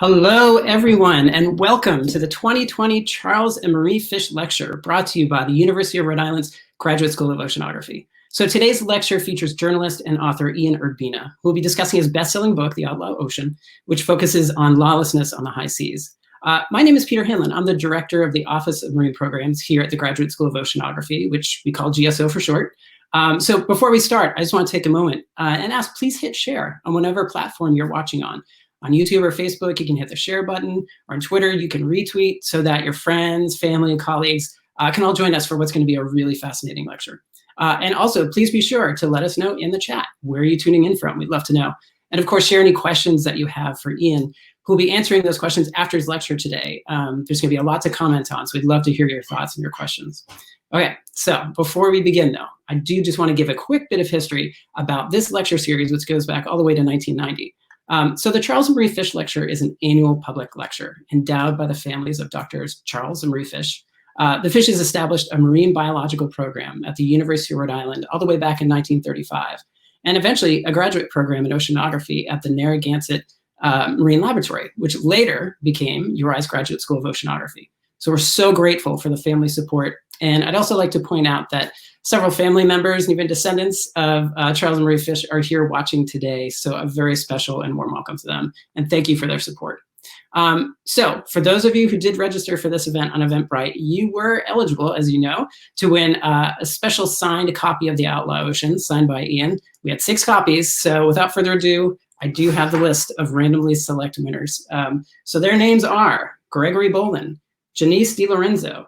Hello, everyone, and welcome to the 2020 Charles and Marie Fish Lecture, brought to you by the University of Rhode Island's Graduate School of Oceanography. So today's lecture features journalist and author Ian Urbina, who will be discussing his best-selling book, The Outlaw Ocean, which focuses on lawlessness on the high seas. My name is Peter Hanlon. I'm the director of the Office of Marine Programs here at the Graduate School of Oceanography, which we call GSO for short. So before we start, I just want to take a moment and ask, please hit share on whatever platform you're watching on. On YouTube or Facebook, you can hit the share button, or on Twitter, you can retweet so that your friends, family, and colleagues can all join us for what's going to be a really fascinating lecture. And also, please be sure to let us know in the chat, where are you tuning in from? We'd love to know. And of course, share any questions that you have for Ian, who'll be answering those questions after his lecture today. There's going to be a lot to comment on, so we'd love to hear your thoughts and your questions. Okay, so before we begin, though, I do just want to give a quick bit of history about this lecture series, which goes back all the way to 1990. So the Charles and Marie Fish Lecture is an annual public lecture endowed by the families of Drs. Charles and Marie Fish. The Fishes established a marine biological program at the University of Rhode Island all the way back in 1935, and eventually a graduate program in oceanography at the Narragansett Marine Laboratory, which later became URI's Graduate School of Oceanography. So we're so grateful for the family support. And I'd also like to point out that several family members and even descendants of Charles and Marie Fish are here watching today. So a very special and warm welcome to them. And thank you for their support. So for those of you who did register for this event on Eventbrite, you were eligible, as you know, to win a special signed copy of The Outlaw Ocean, signed by Ian. We had 6 copies. So without further ado, I do have the list of randomly select winners. So their names are Gregory Bolin, Janice DiLorenzo,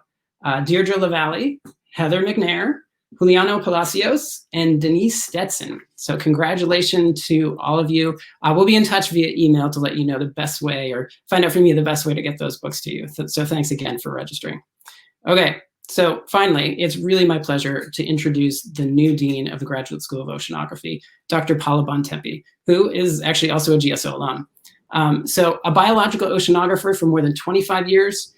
Deirdre LaValle, Heather McNair, Juliano Palacios, and Denise Stetson. So congratulations to all of you. We'll be in touch via email to let you know the best way, or find out from you the best way to get those books to you. So thanks again for registering. Okay, so finally, it's really my pleasure to introduce the new Dean of the Graduate School of Oceanography, Dr. Paula Bontempi, who is actually also a GSO alum. So a biological oceanographer for more than 25 years,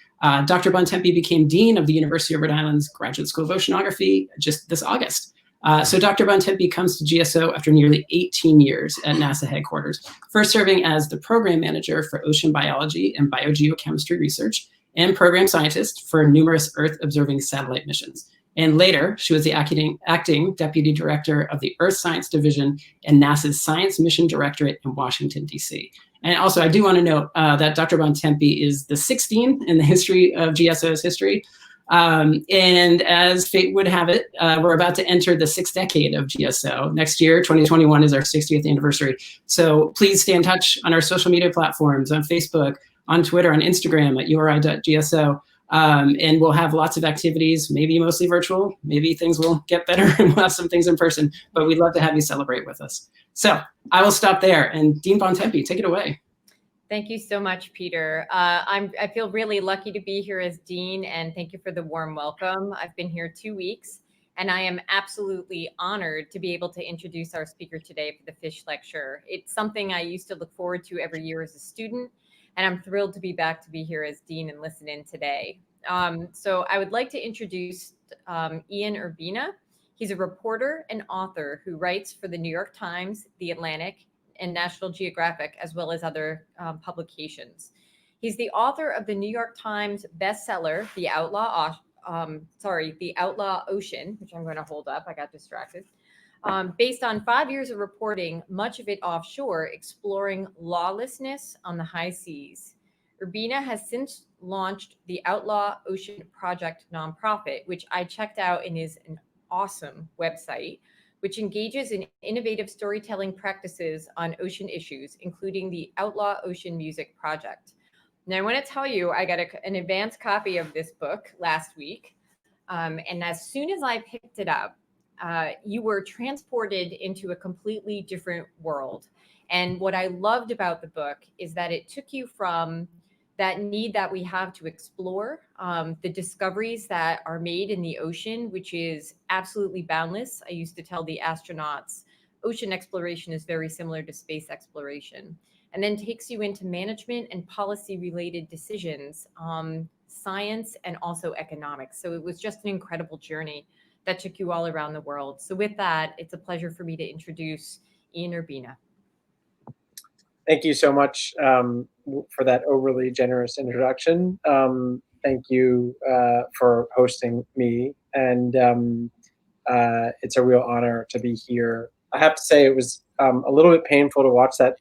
Dr. Bontempi became Dean of the University of Rhode Island's Graduate School of Oceanography just this August. So Dr. Bontempi comes to GSO after nearly 18 years at NASA headquarters, first serving as the program manager for ocean biology and biogeochemistry research and program scientist for numerous Earth-observing satellite missions. And later, she was the acting deputy director of the Earth Science Division and NASA's Science Mission Directorate in Washington, D.C. And also, I do want to note that Dr. Bontempi is the 16th in the history of GSO's history. And as fate would have it, we're about to enter the 6th decade of GSO. Next year, 2021, is our 60th anniversary. So please stay in touch on our social media platforms, on Facebook, on Twitter, on Instagram at uri.gso. And we'll have lots of activities, maybe mostly virtual. Maybe things will get better and we'll have some things in person, but we'd love to have you celebrate with us. So I will stop there, and Dean Bontempi, take it away. Thank you so much, Peter. I feel really lucky to be here as Dean, and thank you for the warm welcome. I've been here 2 weeks, and I am absolutely honored to be able to introduce our speaker today for the Fish Lecture. It's something I used to look forward to every year as a student, and I'm thrilled to be here as Dean and listen in today. So I would like to introduce Ian Urbina. He's a reporter and author who writes for the New York Times, The Atlantic, and National Geographic, as well as other publications. He's the author of the New York Times bestseller, The Outlaw Ocean, which I'm going to hold up. I got distracted. Based on 5 years of reporting, much of it offshore, exploring lawlessness on the high seas. Urbina has since launched the Outlaw Ocean Project nonprofit, which I checked out and is an awesome website, which engages in innovative storytelling practices on ocean issues, including the Outlaw Ocean Music Project. Now, I want to tell you, I got an advance copy of this book last week. And as soon as I picked it up, you were transported into a completely different world. And what I loved about the book is that it took you from that need that we have to explore the discoveries that are made in the ocean, which is absolutely boundless. I used to tell the astronauts, ocean exploration is very similar to space exploration, and then takes you into management and policy-related decisions, science, and also economics. So it was just an incredible journey that took you all around the world. So with that, it's a pleasure for me to introduce Ian Urbina. Thank you so much. for that overly generous introduction. Thank you for hosting me, and it's a real honor to be here. I have to say it was a little bit painful to watch that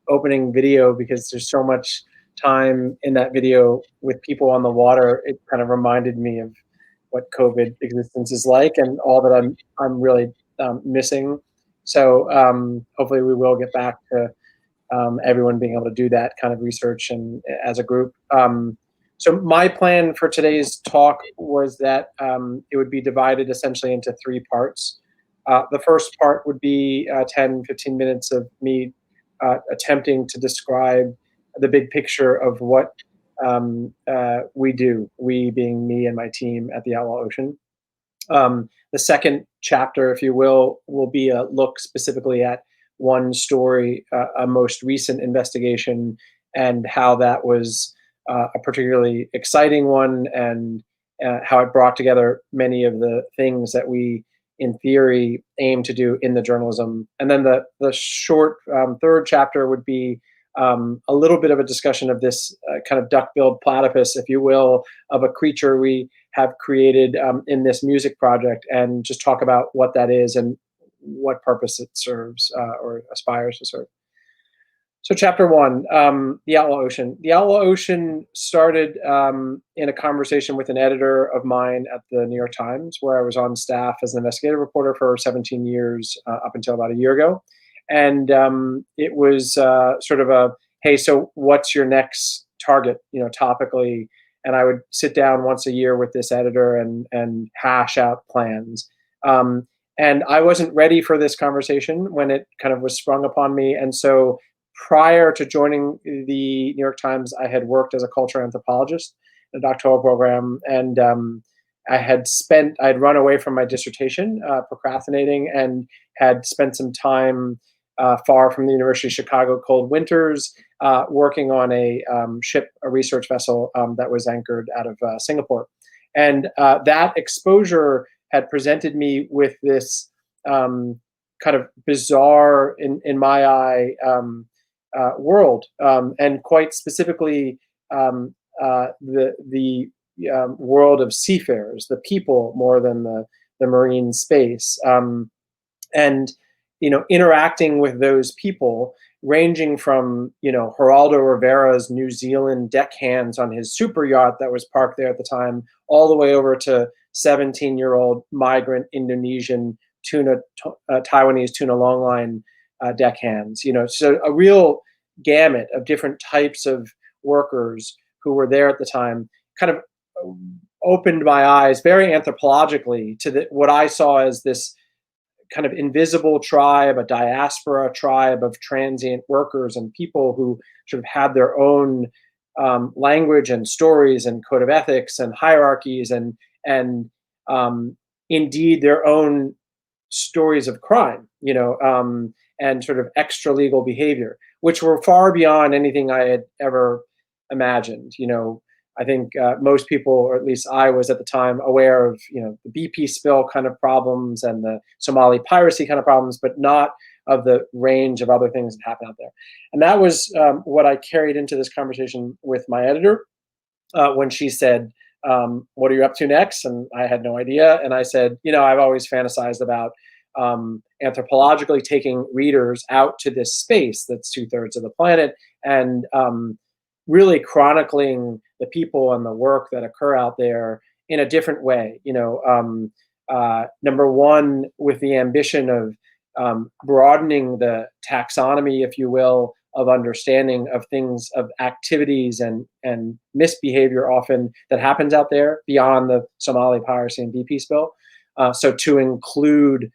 opening video because there's so much time in that video with people on the water. It kind of reminded me of what COVID existence is like and all that I'm really missing. So hopefully we will get back to everyone being able to do that kind of research and as a group. So my plan for today's talk was that it would be divided essentially into three parts. The first part would be 10, 15 minutes of me attempting to describe the big picture of what we do, we being me and my team at the Outlaw Ocean. The second chapter, if you will be a look specifically at one story, a most recent investigation, and how that was a particularly exciting one, and how it brought together many of the things that we, in theory, aim to do in the journalism. And then the short third chapter would be a little bit of a discussion of this kind of duck-billed platypus, if you will, of a creature we have created in this music project, and just talk about what that is and what purpose it serves or aspires to serve. So chapter one, the Outlaw Ocean. The Outlaw Ocean started in a conversation with an editor of mine at the New York Times, where I was on staff as an investigative reporter for 17 years up until about a year ago. And it was sort of a, hey, so what's your next target, topically? And I would sit down once a year with this editor and hash out plans. And I wasn't ready for this conversation when it kind of was sprung upon me. And so prior to joining the New York Times, I had worked as a cultural anthropologist in a doctoral program. And I'd run away from my dissertation, procrastinating, and had spent some time far from the University of Chicago cold winters, working on a ship, a research vessel that was anchored out of Singapore. And that exposure had presented me with this kind of bizarre, in my eye, world, and quite specifically the world of seafarers, the people more than the marine space. And interacting with those people, ranging from Geraldo Rivera's New Zealand deckhands on his super yacht that was parked there at the time, all the way over to 17-year-old migrant Indonesian Taiwanese tuna longline deckhands. So a real gamut of different types of workers who were there at the time, kind of opened my eyes very anthropologically to what I saw as this kind of invisible tribe, a diaspora tribe of transient workers and people who sort of had their own language and stories and code of ethics and hierarchies and indeed their own stories of crime, and sort of extra legal behavior, which were far beyond anything I had ever imagined. I think most people, or at least I was at the time, aware of the BP spill kind of problems and the Somali piracy kind of problems, but not of the range of other things that happen out there. And that was what I carried into this conversation with my editor when she said, "What are you up to next?" And I had no idea. And I said, I've always fantasized about anthropologically taking readers out to this space that's 2/3 of the planet and really chronicling the people and the work that occur out there in a different way. Number one, with the ambition of broadening the taxonomy, if you will, of understanding of things, of activities and misbehavior often that happens out there beyond the Somali piracy and BP spill. So to include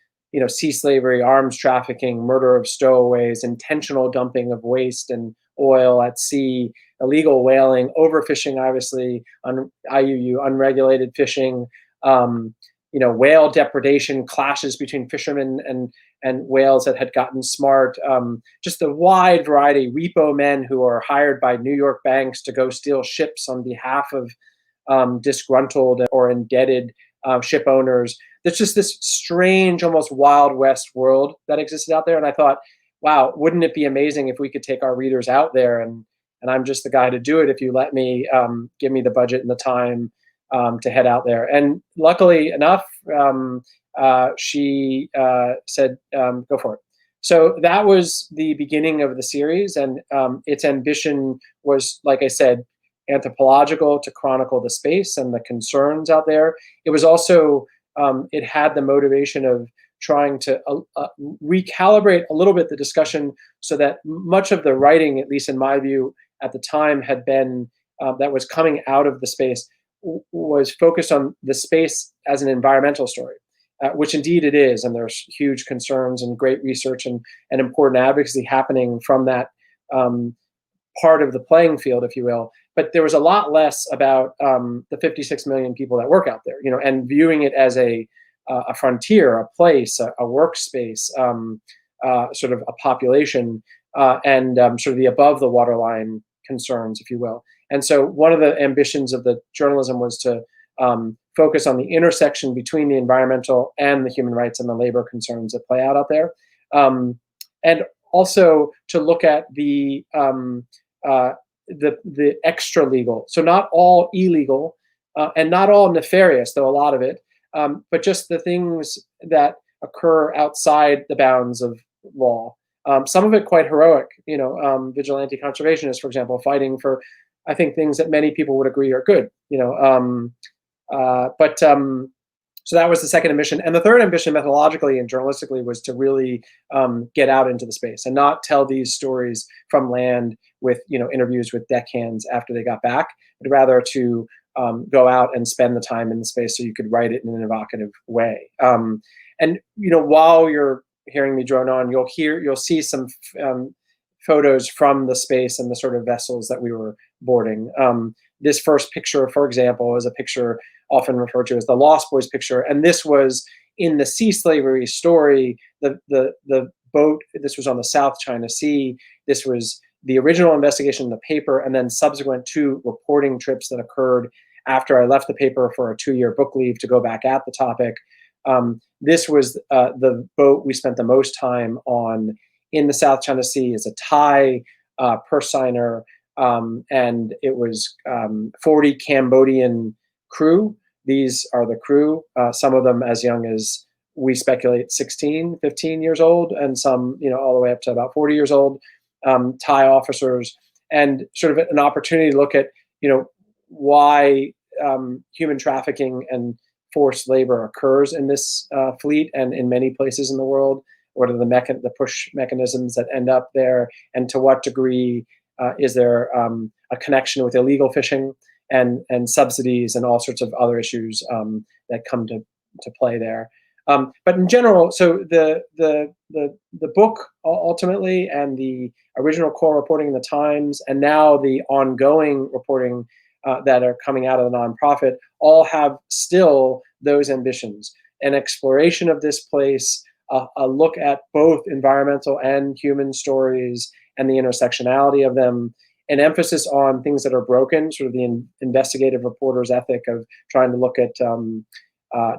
sea slavery, arms trafficking, murder of stowaways, intentional dumping of waste and oil at sea, illegal whaling, overfishing, obviously, IUU, unregulated fishing, whale depredation, clashes between fishermen and whales that had gotten smart, just a wide variety, repo men who are hired by New York banks to go steal ships on behalf of disgruntled or indebted ship owners. There's just this strange, almost Wild West world that existed out there. And I thought, wow, wouldn't it be amazing if we could take our readers out there and and I'm just the guy to do it if you let me, give me the budget and the time to head out there. And luckily enough, she said, go for it. So that was the beginning of the series, and its ambition was, like I said, anthropological, to chronicle the space and the concerns out there. It was also, it had the motivation of trying to recalibrate a little bit the discussion, so that much of the writing, at least in my view, at the time had been, that was coming out of the space, was focused on the space as an environmental story. Which indeed it is, and there's huge concerns and great research and important advocacy happening from that part of the playing field, if you will. But there was a lot less about the 56 million people that work out there, and viewing it as a frontier, a place, a workspace, sort of a population, and sort of the above the waterline concerns, if you will. And so one of the ambitions of the journalism was to focus on the intersection between the environmental and the human rights and the labor concerns that play out there, and also to look at the extra legal. So not all illegal, and not all nefarious, though a lot of it, but just the things that occur outside the bounds of law. Some of it quite heroic, vigilante conservationists, for example, fighting for, I think, things that many people would agree are good, so that was the second ambition. And the third ambition, methodologically and journalistically, was to really get out into the space and not tell these stories from land with, interviews with deckhands after they got back, but rather to go out and spend the time in the space so you could write it in an evocative way. And, while you're hearing me drone on, you'll see some photos from the space and the sort of vessels that we were boarding. This first picture, for example, is a picture often referred to as the Lost Boys picture. And this was in the sea slavery story, the boat, this was on the South China Sea. This was the original investigation in the paper, and then subsequent 2 reporting trips that occurred after I left the paper for a 2-year book leave to go back at the topic. This was the boat we spent the most time on in the South China Sea. As a Thai purse signer, and it was 40 Cambodian crew. These are the crew, some of them as young as, we speculate, 16, 15 years old, and some, all the way up to about 40 years old, Thai officers, and sort of an opportunity to look at, why human trafficking and forced labor occurs in this fleet and in many places in the world. What are the push mechanisms that end up there, and to what degree is there a connection with illegal fishing and subsidies and all sorts of other issues that come to play there. But in general, so the book ultimately, and the original core reporting in the Times, and now the ongoing reporting that are coming out of the nonprofit, all have still those ambitions: an exploration of this place, a look at both environmental and human stories and the intersectionality of them, an emphasis on things that are broken, sort of the investigative reporter's ethic of trying to look at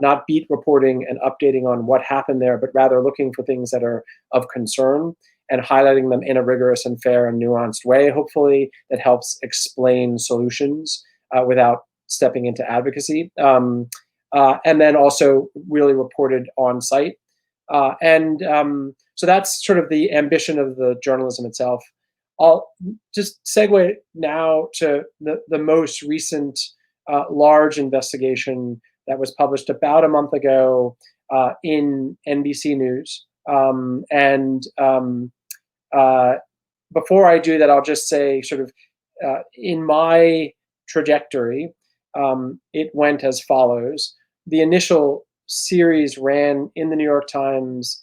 not beat reporting and updating on what happened there, but rather looking for things that are of concern and highlighting them in a rigorous and fair and nuanced way, hopefully, that helps explain solutions without stepping into advocacy. And then also really reported on site. So that's sort of the ambition of the journalism itself. I'll just segue now to the most recent large investigation that was published about a month ago in NBC News. Before I do that, I'll just say, sort of, in my trajectory, it went as follows. The initial series ran in the New York Times,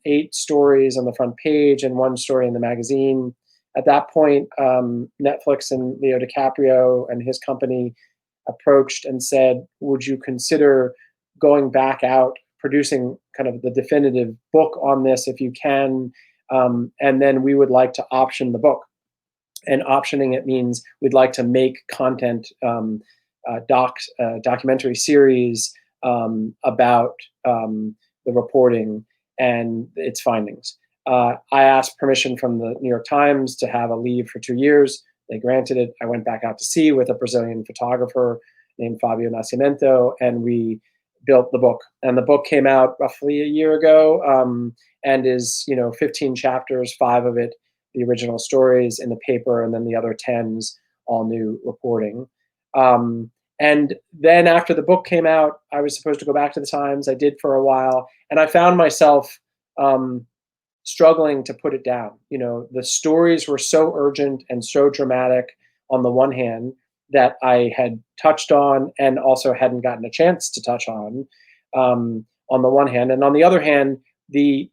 8 stories on the front page and 1 story in the magazine. At that point, Netflix and Leo DiCaprio and his company approached and said, would you consider going back out, producing kind of the definitive book on this if you can, and then we would like to option the book. And optioning it means we'd like to make content, documentary series about the reporting and its findings. I asked permission from the New York Times to have a leave for 2 years. They granted it. I went back out to sea with a Brazilian photographer named Fabio Nascimento, and we built the book. And the book came out roughly a year ago, and is 15 chapters, 5 of it the original stories in the paper, and then the other 10's all new reporting. And then after the book came out, I was supposed to go back to the Times. I did for a while, and I found myself struggling to put it down. The stories were so urgent and so dramatic on the one hand that I had touched on and also hadn't gotten a chance to touch on the one hand. And on the other hand, the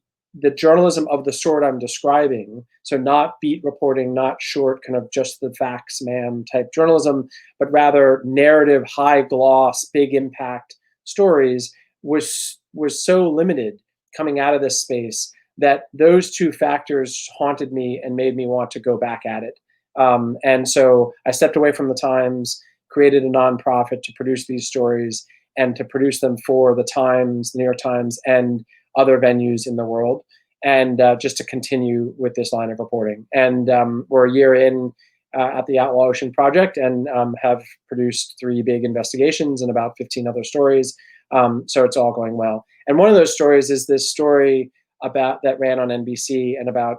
journalism of the sort I'm describing, so not beat reporting, not short, kind of just the facts, ma'am type journalism, but rather narrative, high gloss, big impact stories, was so limited coming out of this space that those two factors haunted me and made me want to go back at it. And so I stepped away from the Times, created a nonprofit to produce these stories and to produce them for the Times, the New York Times, and other venues in the world, and just to continue with this line of reporting. And we're a year in at the Outlaw Ocean Project, and have produced 3 big investigations and about 15 other stories. So it's all going well. And one of those stories is this story about that ran on NBC, and about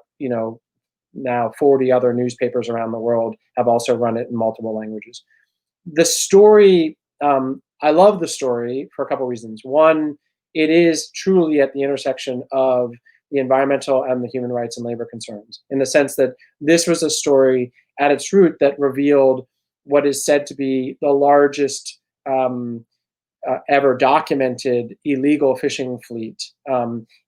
now 40 other newspapers around the world have also run it in multiple languages. The story, I love the story for a couple of reasons. One, it is truly at the intersection of the environmental and the human rights and labor concerns, in the sense that this was a story at its root that revealed what is said to be the largest ever documented illegal fishing fleet,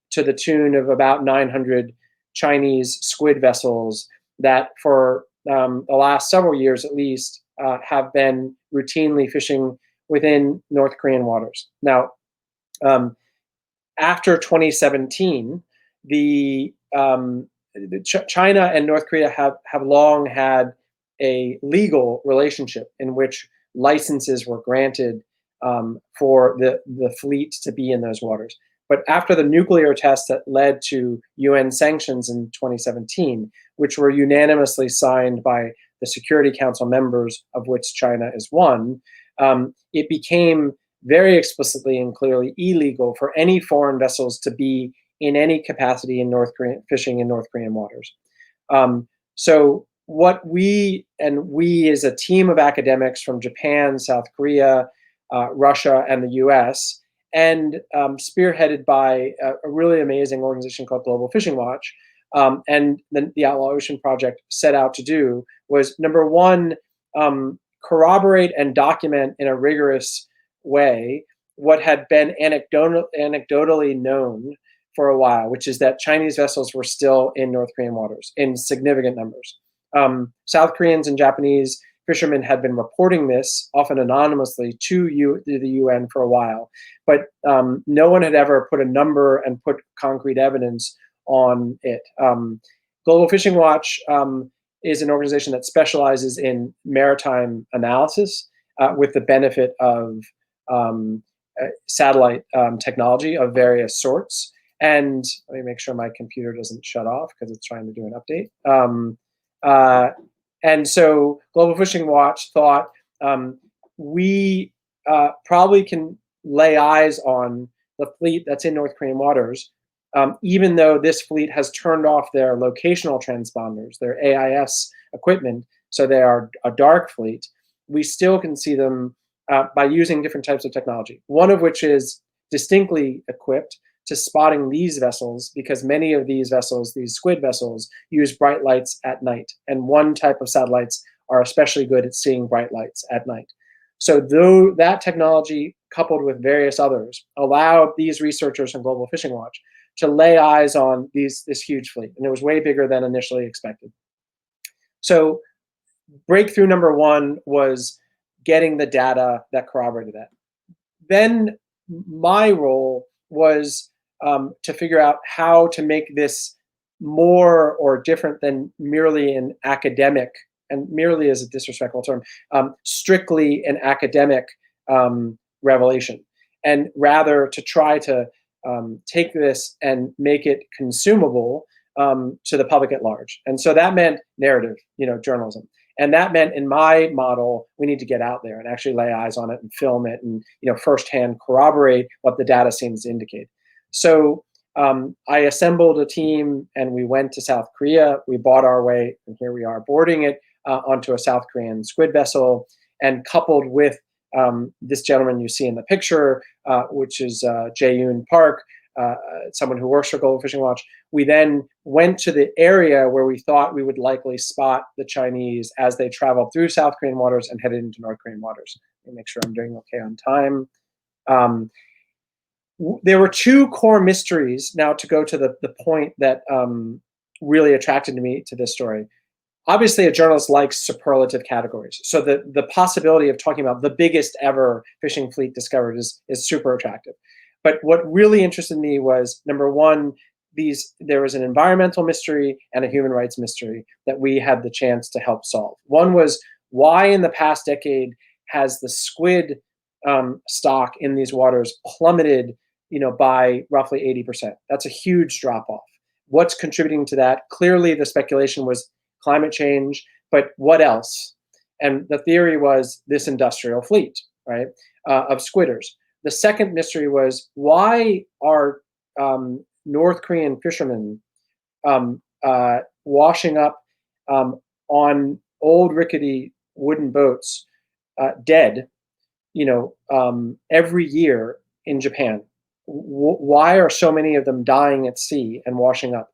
to the tune of about 900 Chinese squid vessels that for the last several years at least have been routinely fishing within North Korean waters. Now, after 2017, China and North Korea have long had a legal relationship in which licenses were granted for the fleet to be in those waters. But after the nuclear test that led to UN sanctions in 2017, which were unanimously signed by the Security Council members, of which China is one, it became very explicitly and clearly illegal for any foreign vessels to be in any capacity in North Korean fishing in North Korean waters. So what we as a team of academics from Japan, South Korea, Russia, and the US, and spearheaded by a really amazing organization called Global Fishing Watch, and the Outlaw Ocean Project set out to do was, number one, corroborate and document in a rigorous way what had been anecdotally known for a while, which is that Chinese vessels were still in North Korean waters in significant numbers. South Koreans and Japanese fishermen had been reporting this, often anonymously, to the UN for a while, but no one had ever put a number and put concrete evidence on it. Global Fishing Watch is an organization that specializes in maritime analysis with the benefit of satellite technology of various sorts. And let me make sure my computer doesn't shut off because it's trying to do an update. And so Global Fishing Watch thought we probably can lay eyes on the fleet that's in North Korean waters, even though this fleet has turned off their locational transponders, their AIS equipment, so they are a dark fleet. We still can see them by using different types of technology, one of which is distinctly equipped to spotting these vessels, because many of these vessels, these squid vessels, use bright lights at night. And one type of satellites are especially good at seeing bright lights at night. So though that technology, coupled with various others, allowed these researchers from Global Fishing Watch to lay eyes on this huge fleet. And it was way bigger than initially expected. So breakthrough number one was getting the data that corroborated that. Then my role was to figure out how to make this more or different than merely an academic, and merely is a disrespectful term, strictly an academic revelation, and rather to try to take this and make it consumable to the public at large. And so that meant narrative, journalism. And that meant in my model, we need to get out there and actually lay eyes on it and film it and firsthand corroborate what the data seems to indicate. So I assembled a team and we went to South Korea. We bought our way, and here we are boarding it onto a South Korean squid vessel, and coupled with this gentleman you see in the picture, which is Jae-yoon Park, someone who works for Global Fishing Watch. We then went to the area where we thought we would likely spot the Chinese as they traveled through South Korean waters and headed into North Korean waters. Let me make sure I'm doing okay on time. There were two core mysteries, now to go to the point that really attracted me to this story. Obviously, a journalist likes superlative categories. So the possibility of talking about the biggest ever fishing fleet discovered is super attractive. But what really interested me was, number one, there was an environmental mystery and a human rights mystery that we had the chance to help solve. One was, why in the past decade has the squid stock in these waters plummeted by roughly 80%? That's a huge drop off. What's contributing to that? Clearly, the speculation was climate change, but what else? And the theory was this industrial fleet, right, of squidders. The second mystery was, why are North Korean fishermen washing up on old rickety wooden boats dead, every year in Japan? Why are so many of them dying at sea and washing up?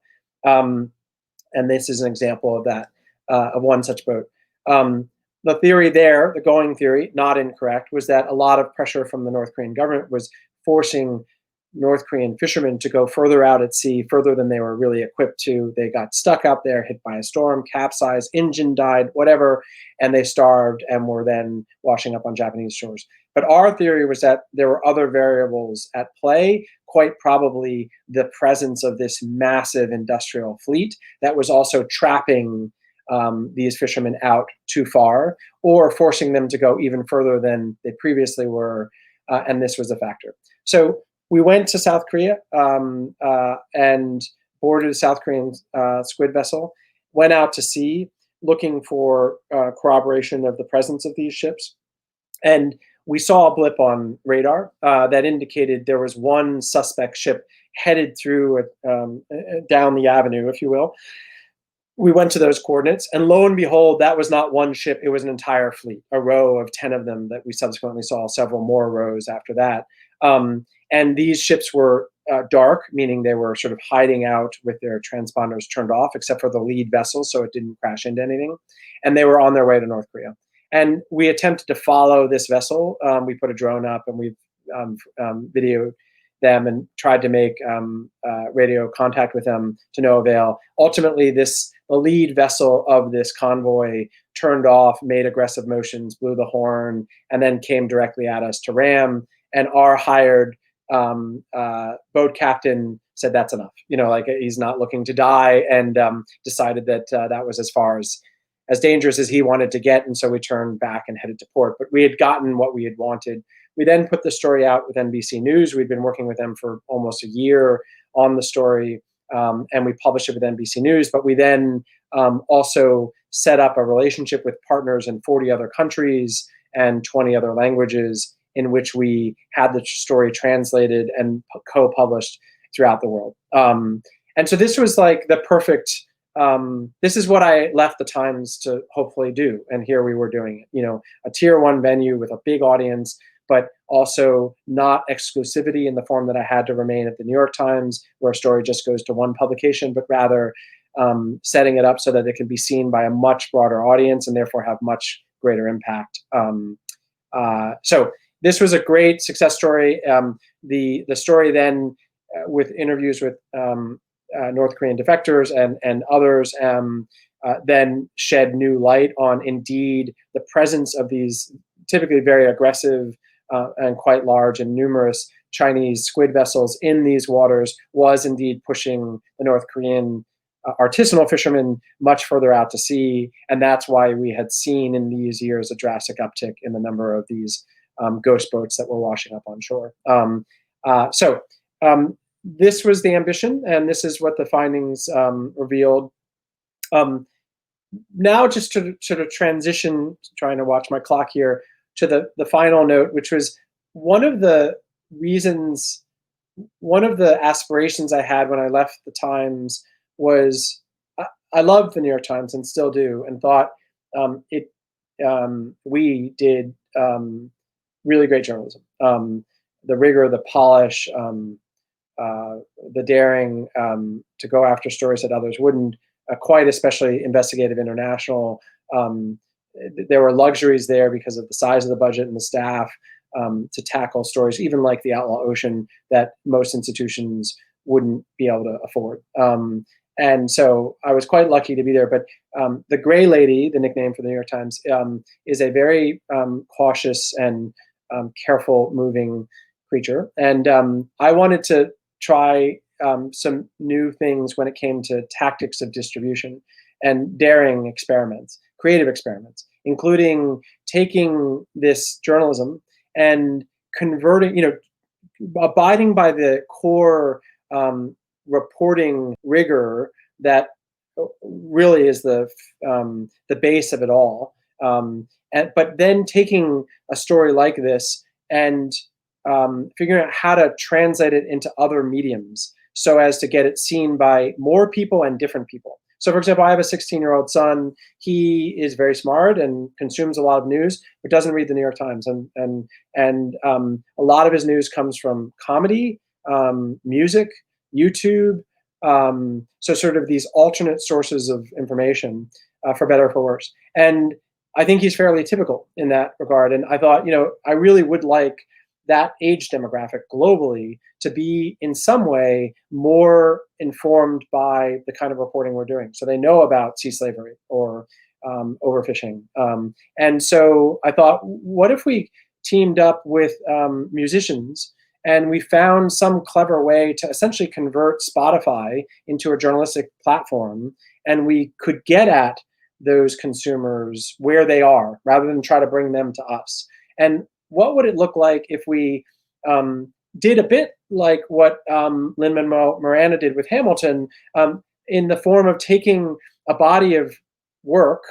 And this is an example of that, of one such boat. The theory there, the going theory, not incorrect, was that a lot of pressure from the North Korean government was forcing North Korean fishermen to go further out at sea, further than they were really equipped to. They got stuck out there, hit by a storm, capsized, engine died, whatever, and they starved and were then washing up on Japanese shores. But our theory was that there were other variables at play, quite probably the presence of this massive industrial fleet that was also trapping these fishermen out too far, or forcing them to go even further than they previously were, and this was a factor. So we went to South Korea and boarded a South Korean squid vessel, went out to sea looking for corroboration of the presence of these ships, and we saw a blip on radar that indicated there was one suspect ship headed through down the avenue, if you will. We went to those coordinates, and lo and behold, that was not one ship, it was an entire fleet, a row of 10 of them that we subsequently saw several more rows after that. And these ships were dark, meaning they were sort of hiding out with their transponders turned off, except for the lead vessel, so it didn't crash into anything. And they were on their way to North Korea. And we attempted to follow this vessel. We put a drone up and we videoed them and tried to make radio contact with them to no avail. Ultimately, the lead vessel of this convoy turned off, made aggressive motions, blew the horn, and then came directly at us to ram. And our hired boat captain said that's enough. He's not looking to die, and decided that that was as far as dangerous as he wanted to get. And so we turned back and headed to port. But we had gotten what we had wanted. We then put the story out with NBC News. We'd been working with them for almost a year on the story, and we published it with NBC News. But we then also set up a relationship with partners in 40 other countries and 20 other languages, in which we had the story translated and co-published throughout the world. And so this was like the perfect, this is what I left the Times to hopefully do. And here we were doing it, a tier 1 venue with a big audience, but also not exclusivity in the form that I had to remain at the New York Times, where a story just goes to one publication, but rather setting it up so that it can be seen by a much broader audience and therefore have much greater impact. So this was a great success story. The story then, with interviews with North Korean defectors and others, then shed new light on indeed the presence of these typically very aggressive and quite large and numerous Chinese squid vessels in these waters was indeed pushing the North Korean artisanal fishermen much further out to sea. And that's why we had seen in these years a drastic uptick in the number of these ghost boats that were washing up on shore. So this was the ambition, and this is what the findings revealed. now just to sort of transition, trying to watch my clock here, to the final note, which was one of the reasons, one of the aspirations I had when I left the Times was I loved the New York Times and still do, and thought we did really great journalism. The rigor, the polish, the daring to go after stories that others wouldn't, quite especially investigative international. There were luxuries there because of the size of the budget and the staff to tackle stories, even like the Outlaw Ocean, that most institutions wouldn't be able to afford. And so I was quite lucky to be there. But the Gray Lady, the nickname for the New York Times, is a very cautious and careful moving creature. And I wanted to try some new things when it came to tactics of distribution and daring experiments, creative experiments, including taking this journalism and converting, abiding by the core reporting rigor that really is the base of it all. But then taking a story like this and figuring out how to translate it into other mediums so as to get it seen by more people and different people. So, for example, I have a 16-year-old son. He is very smart and consumes a lot of news, but doesn't read the New York Times. And a lot of his news comes from comedy, music, YouTube. So sort of these alternate sources of information, for better or for worse. And I think he's fairly typical in that regard. And I thought, I really would like that age demographic globally to be in some way more informed by the kind of reporting we're doing. So they know about sea slavery or overfishing. And so I thought, what if we teamed up with musicians and we found some clever way to essentially convert Spotify into a journalistic platform, and we could get at those consumers where they are rather than try to bring them to us. And what would it look like if we did a bit like what Lin-Manuel Miranda did with Hamilton, in the form of taking a body of work,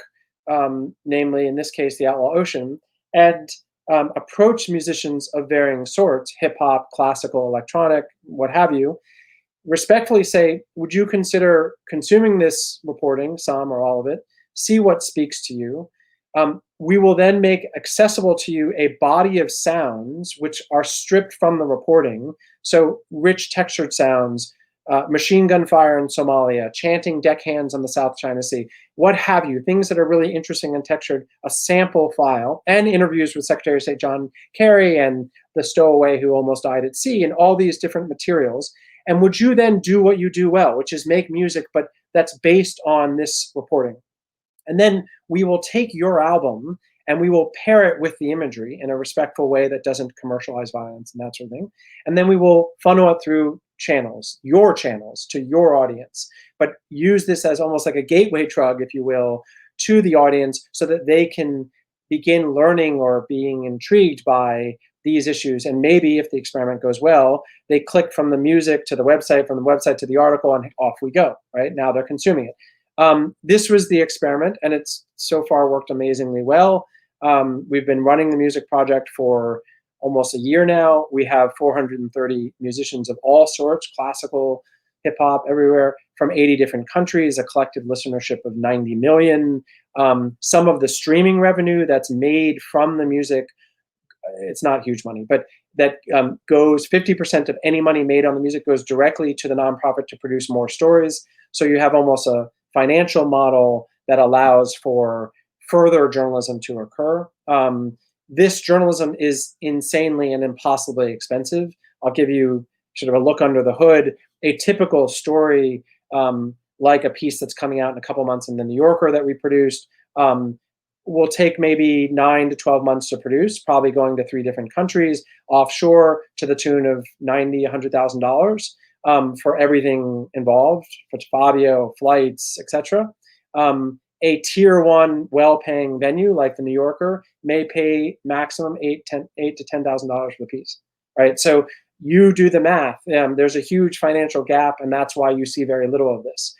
namely in this case the Outlaw Ocean, and approach musicians of varying sorts, hip hop, classical, electronic, what have you, respectfully say, would you consider consuming this reporting, some or all of it, see what speaks to you. We will then make accessible to you a body of sounds which are stripped from the reporting. So rich textured sounds, machine gun fire in Somalia, chanting deckhands on the South China Sea, what have you, things that are really interesting and textured, a sample file, and interviews with Secretary of State John Kerry and the stowaway who almost died at sea, and all these different materials. And would you then do what you do well, which is make music, but that's based on this reporting? And then we will take your album and we will pair it with the imagery in a respectful way that doesn't commercialize violence and that sort of thing. And then we will funnel it through channels, your channels, to your audience, but use this as almost like a gateway drug, if you will, to the audience so that they can begin learning or being intrigued by these issues. And maybe if the experiment goes well, they click from the music to the website, from the website to the article, and off we go, right? Now they're consuming it. This was the experiment, and it's so far worked amazingly well. We've been running the music project for almost a year now. We have 430 musicians of all sorts, classical, hip hop, everywhere, from 80 different countries, a collective listenership of 90 million. Some of the streaming revenue that's made from the music, it's not huge money, but that goes, 50% of any money made on the music goes directly to the nonprofit to produce more stories. So you have almost a financial model that allows for further journalism to occur. This journalism is insanely and impossibly expensive. I'll give you sort of a look under the hood. A typical story, like a piece that's coming out in a couple months in the New Yorker that we produced, will take maybe 9 to 12 months to produce, probably going to 3 different countries, offshore, to the tune of $90,000, $100,000 for everything involved, for Fabio, flights, etc. A tier 1 well-paying venue like the New Yorker may pay maximum $8,000 to $10,000 for the piece, right? So you do the math. There's a huge financial gap, and that's why you see very little of this.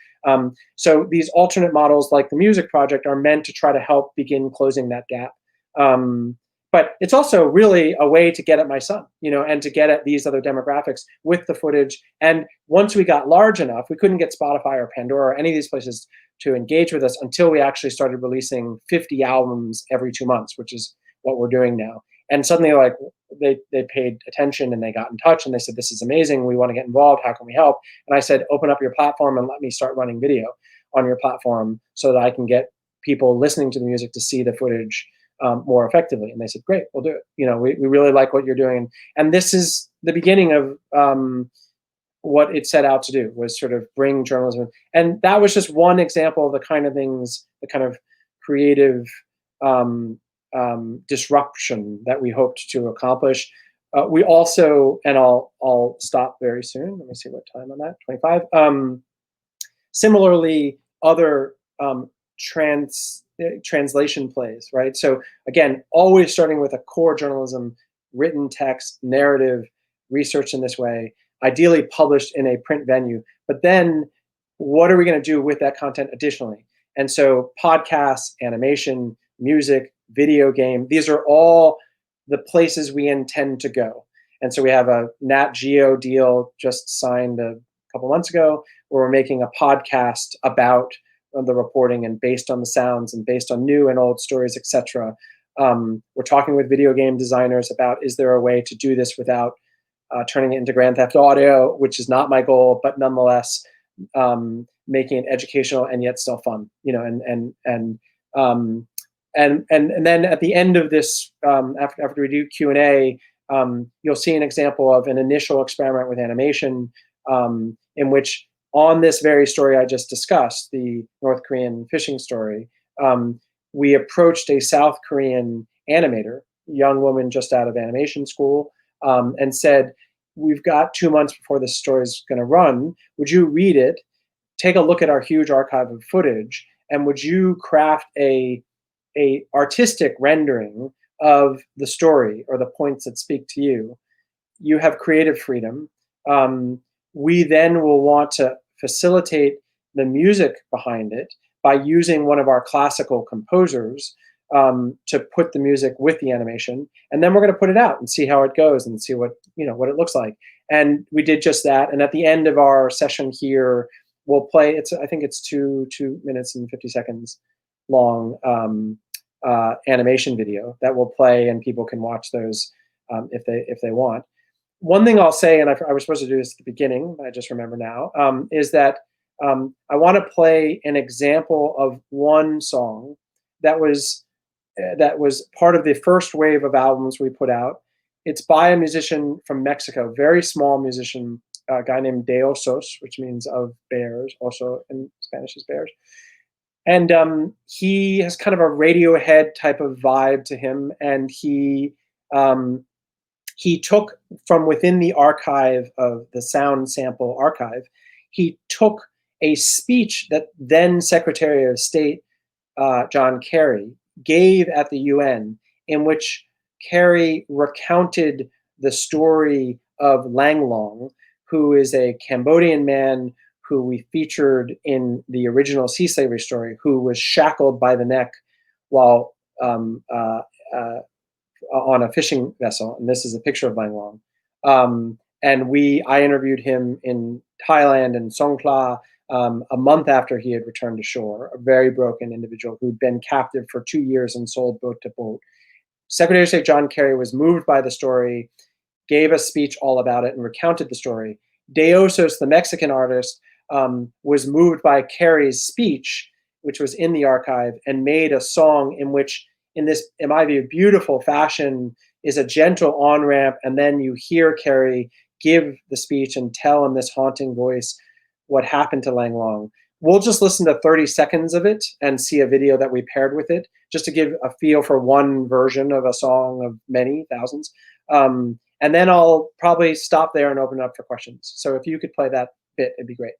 So these alternate models like the Music Project are meant to try to help begin closing that gap. But it's also really a way to get at my son, and to get at these other demographics with the footage. And once we got large enough, we couldn't get Spotify or Pandora or any of these places to engage with us until we actually started releasing 50 albums every 2 months, which is what we're doing now. And suddenly, like, they paid attention and they got in touch and they said, "This is amazing. We want to get involved. How can we help?" And I said, "Open up your platform and let me start running video on your platform so that I can get people listening to the music to see the footage more effectively." And they said, "Great, we'll do it. We really like what you're doing." And this is the beginning of what it set out to do, was sort of bring journalism. And that was just one example of the kind of things, the kind of creative disruption that we hoped to accomplish. We also, and I'll stop very soon. Let me see what time on that, 25. Similarly, other translation plays, right? So again, always starting with a core journalism, written text, narrative, research in this way, ideally published in a print venue. But then what are we going to do with that content additionally? And so podcasts, animation, music, video game, these are all the places we intend to go. And so we have a Nat Geo deal just signed a couple months ago, where we're making a podcast about the reporting and based on the sounds and based on new and old stories, etc. We're talking with video game designers about, is there a way to do this without turning it into Grand Theft Auto, which is not my goal, but nonetheless making it educational and yet still fun, and then at the end of this, after we do Q&A, you'll see an example of an initial experiment with animation, in which, on this very story I just discussed, the North Korean fishing story, we approached a South Korean animator, young woman just out of animation school, and said, "We've got 2 months before this story is going to run. Would you read it, take a look at our huge archive of footage, and would you craft a artistic rendering of the story or the points that speak to you? You have creative freedom. We then will want to facilitate the music behind it by using one of our classical composers to put the music with the animation, and then we're going to put it out and see how it goes and see what it looks like." And we did just that. And at the end of our session here, we'll play. I think it's 2 minutes and 50 seconds long animation video that will play, and people can watch those if they want. One thing I'll say, and I was supposed to do this at the beginning, but I just remember now, is that I want to play an example of one song that was part of the first wave of albums we put out. It's by a musician from Mexico, very small musician, a guy named De Osos, which means of bears, also in Spanish is bears. And he has kind of a Radiohead type of vibe to him, and he took from within the archive of the sound sample archive, he took a speech that then Secretary of State John Kerry gave at the UN, in which Kerry recounted the story of Lang Long, who is a Cambodian man who we featured in the original sea slavery story, who was shackled by the neck while on a fishing vessel. And this is a picture of Lang Long. And I interviewed him in Thailand and Songkhla a month after he had returned to shore, a very broken individual who'd been captive for 2 years and sold boat to boat. Secretary of State John Kerry was moved by the story, gave a speech all about it, and recounted the story. De Osos, the Mexican artist, was moved by Kerry's speech, which was in the archive, and made a song in which, in this, in my view, beautiful fashion, is a gentle on-ramp, and then you hear Kerry give the speech and tell in this haunting voice what happened to Lang Long. We'll just listen to 30 seconds of it and see a video that we paired with it, just to give a feel for one version of a song of many thousands. And then I'll probably stop there and open it up for questions. So if you could play that bit, it'd be great.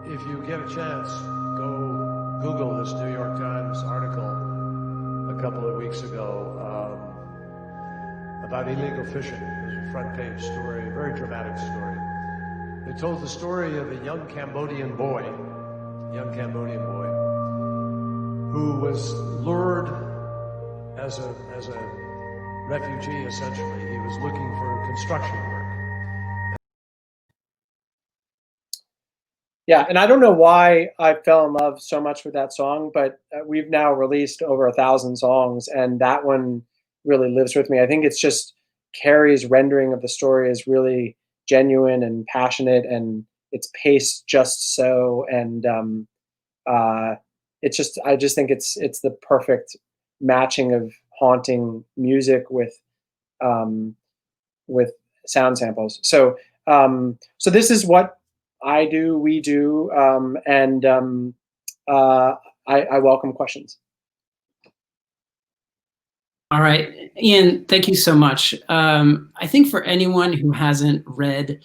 If you get a chance, go Google this New York Times article a couple of weeks ago about illegal fishing. It was a front page story, a very dramatic story. It told the story of a young Cambodian boy, who was lured as a refugee, essentially. He was looking for construction work. Yeah, and I don't know why I fell in love so much with that song, but we've now released over 1,000 songs, and that one really lives with me. I think it's just Carrie's rendering of the story is really genuine and passionate, and it's paced just so, and it's just I just think it's the perfect matching of haunting music with sound samples. So this is what I do, we do, and I welcome questions. All right, Ian, thank you so much. I think for anyone who hasn't read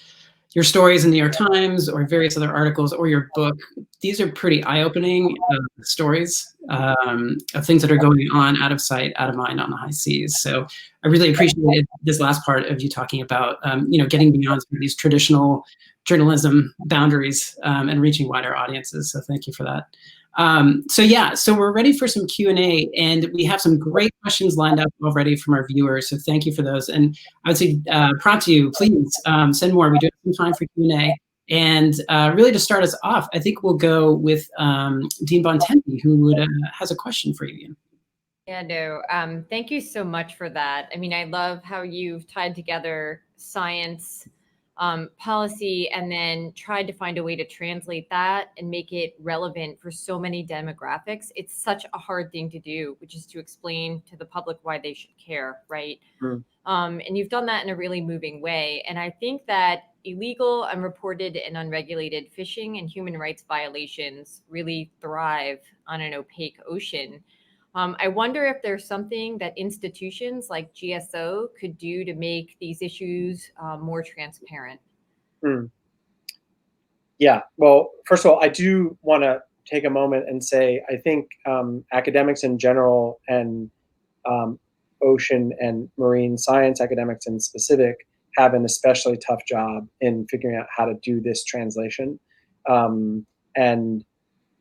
your stories in the New York Times or various other articles or your book, these are pretty eye-opening stories of things that are going on out of sight, out of mind on the high seas. So I really appreciated this last part of you talking about, getting beyond these traditional journalism boundaries and reaching wider audiences. So thank you for that. So we're ready for some Q&A, and we have some great questions lined up already from our viewers. So thank you for those. And I would say, prompt you, please send more. We do have some time for Q&A. And really to start us off, I think we'll go with Dean Bontempi, who has a question for you, Ian. Yeah, no, thank you so much for that. I mean, I love how you've tied together science, policy, and then tried to find a way to translate that and make it relevant for so many demographics. It's such a hard thing to do, which is to explain to the public why they should care, right? Mm. And you've done that in a really moving way. And I think that illegal, unreported, and unregulated fishing and human rights violations really thrive on an opaque ocean. I wonder if there's something that institutions like GSO could do to make these issues more transparent. Mm. Yeah, well, first of all, I do want to take a moment and say I think academics in general and ocean and marine science academics in specific have an especially tough job in figuring out how to do this translation. And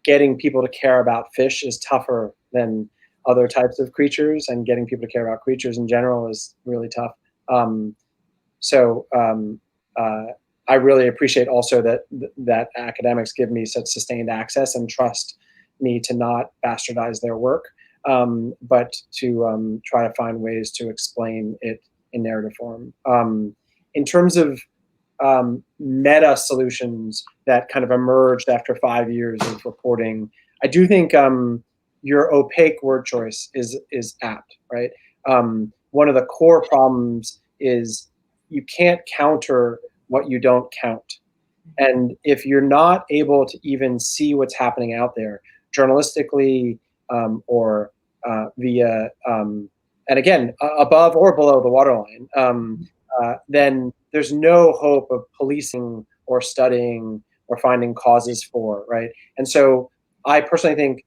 getting people to care about fish is tougher than other types of creatures, and getting people to care about creatures in general is really tough. I really appreciate also that academics give me such sustained access and trust me to not bastardize their work, but to try to find ways to explain it in narrative form. In terms of meta solutions that kind of emerged after 5 years of reporting, I do think your opaque word choice is apt, right? One of the core problems is you can't counter what you don't count. And if you're not able to even see what's happening out there journalistically or via, and again, above or below the waterline, then there's no hope of policing or studying or finding causes for, right? And so I personally think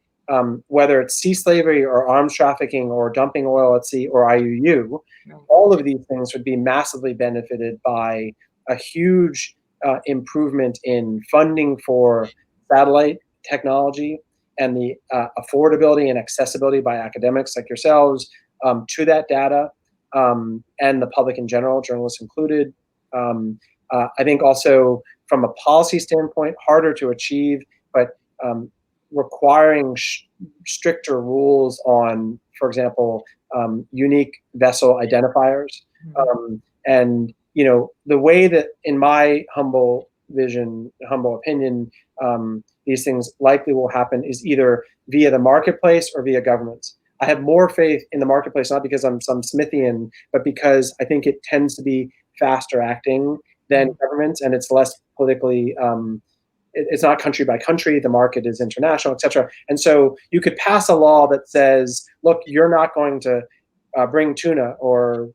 whether it's sea slavery or arms trafficking or dumping oil at sea or IUU, all of these things would be massively benefited by a huge improvement in funding for satellite technology and the affordability and accessibility by academics like yourselves to that data, and the public in general, journalists included. I think also from a policy standpoint, harder to achieve, but requiring stricter rules on, for example, unique vessel identifiers. And the way that, in my humble vision, humble opinion, these things likely will happen is either via the marketplace or via governments. I have more faith in the marketplace, not because I'm some Smithian, but because I think it tends to be faster acting than governments, and it's less politically, it's not country by country, the market is international, et cetera. And so you could pass a law that says, look, you're not going to bring tuna or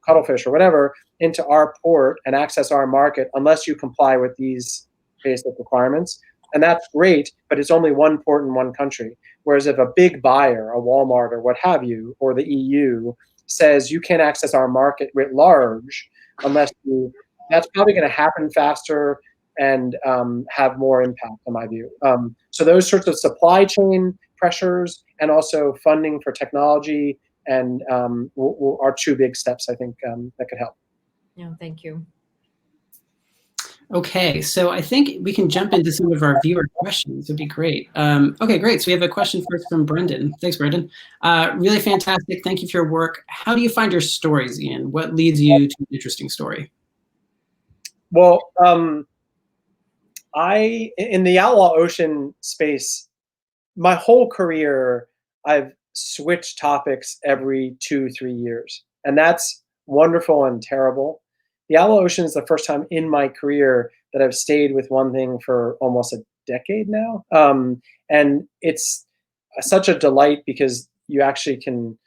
cuttlefish or whatever into our port and access our market unless you comply with these basic requirements. And that's great, but it's only one port in one country. Whereas if a big buyer, a Walmart or what have you, or the EU says you can't access our market writ large unless you, that's probably going to happen faster and have more impact, in my view. So those sorts of supply chain pressures and also funding for technology and are two big steps, I think, that could help. Yeah, thank you. Okay, so I think we can jump into some of our viewer questions. It'd be great. Okay, great. So we have a question first from Brendan. Thanks, Brendan. Really fantastic. Thank you for your work. How do you find your stories, Ian? What leads you to an interesting story? Well, in the Outlaw Ocean space, my whole career, I've switched topics every 2-3 years, and that's wonderful and terrible. The Outlaw Ocean is the first time in my career that I've stayed with one thing for almost a decade now, and it's such a delight because you actually can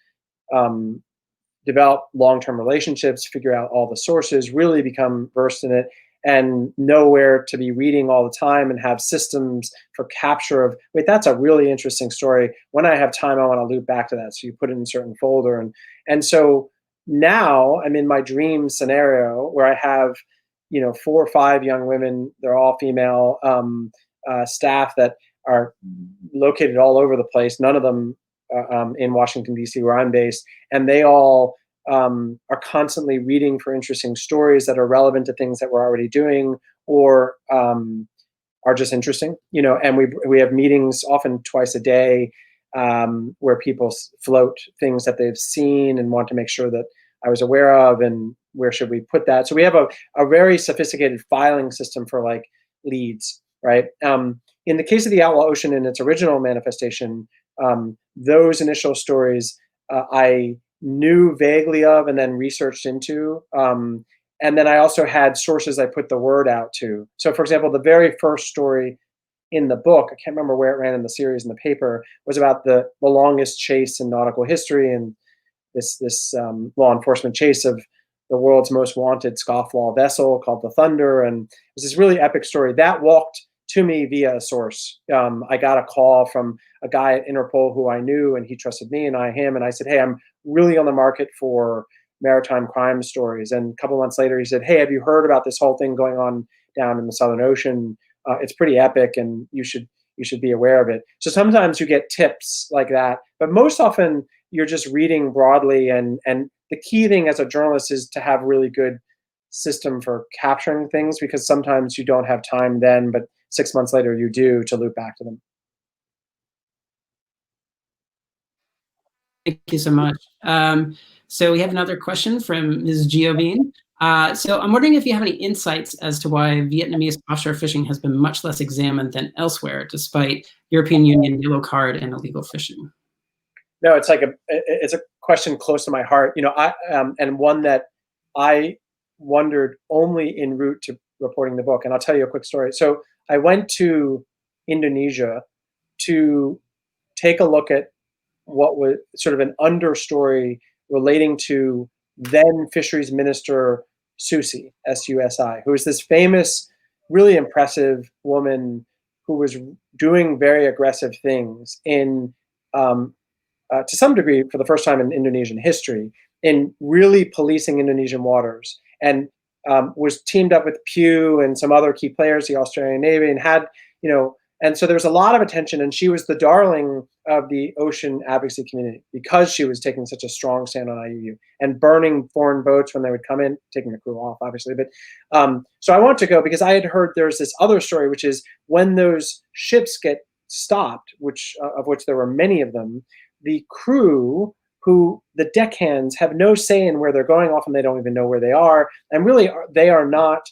develop long-term relationships, figure out all the sources, really become versed in it, and know where to be reading all the time and have systems for capture of, wait, that's a really interesting story. When I have time, I want to loop back to that. So you put it in a certain folder. And so now I'm in my dream scenario where I have, 4 or 5 young women, they're all female, staff that are located all over the place, none of them in Washington, D.C., where I'm based, and they all are constantly reading for interesting stories that are relevant to things that we're already doing or are just interesting, and we have meetings often twice a day where people float things that they've seen and want to make sure that I was aware of and where should we put that. So we have a very sophisticated filing system for like leads, right? In the case of the Outlaw Ocean in its original manifestation, those initial stories I knew vaguely of and then researched into. And then I also had sources I put the word out to. So for example, the very first story in the book, I can't remember where it ran in the series in the paper, was about the longest chase in nautical history and this law enforcement chase of the world's most wanted scofflaw vessel called the Thunder. And it was this really epic story that walked to me via a source. I got a call from a guy at Interpol who I knew, and he trusted me and I him. And I said, hey, I'm really on the market for maritime crime stories. And a couple months later, he said, hey, have you heard about this whole thing going on down in the Southern Ocean? It's pretty epic, and you should be aware of it. So sometimes you get tips like that, but most often you're just reading broadly. And the key thing as a journalist is to have really good system for capturing things, because sometimes you don't have time then, but 6 months later you do, to loop back to them. Thank you so much. So we have another question from Ms. Giovine. So I'm wondering if you have any insights as to why Vietnamese offshore fishing has been much less examined than elsewhere, despite European Union yellow card and illegal fishing. No, it's a question close to my heart, and one that I wondered only en route to reporting the book. And I'll tell you a quick story. So I went to Indonesia to take a look at what was sort of an understory relating to then Fisheries Minister Susi, S-U-S-I, who was this famous, really impressive woman who was doing very aggressive things in, to some degree, for the first time in Indonesian history, in really policing Indonesian waters, and was teamed up with Pew and some other key players, the Australian Navy, and had, and so there was a lot of attention, and she was the darling of the ocean advocacy community because she was taking such a strong stand on IUU and burning foreign boats when they would come in, taking the crew off, obviously. But so I wanted to go because I had heard there's this other story, which is when those ships get stopped, of which there were many of them, the crew, who the deckhands have no say in where they're going, often they don't even know where they are, and really they are not,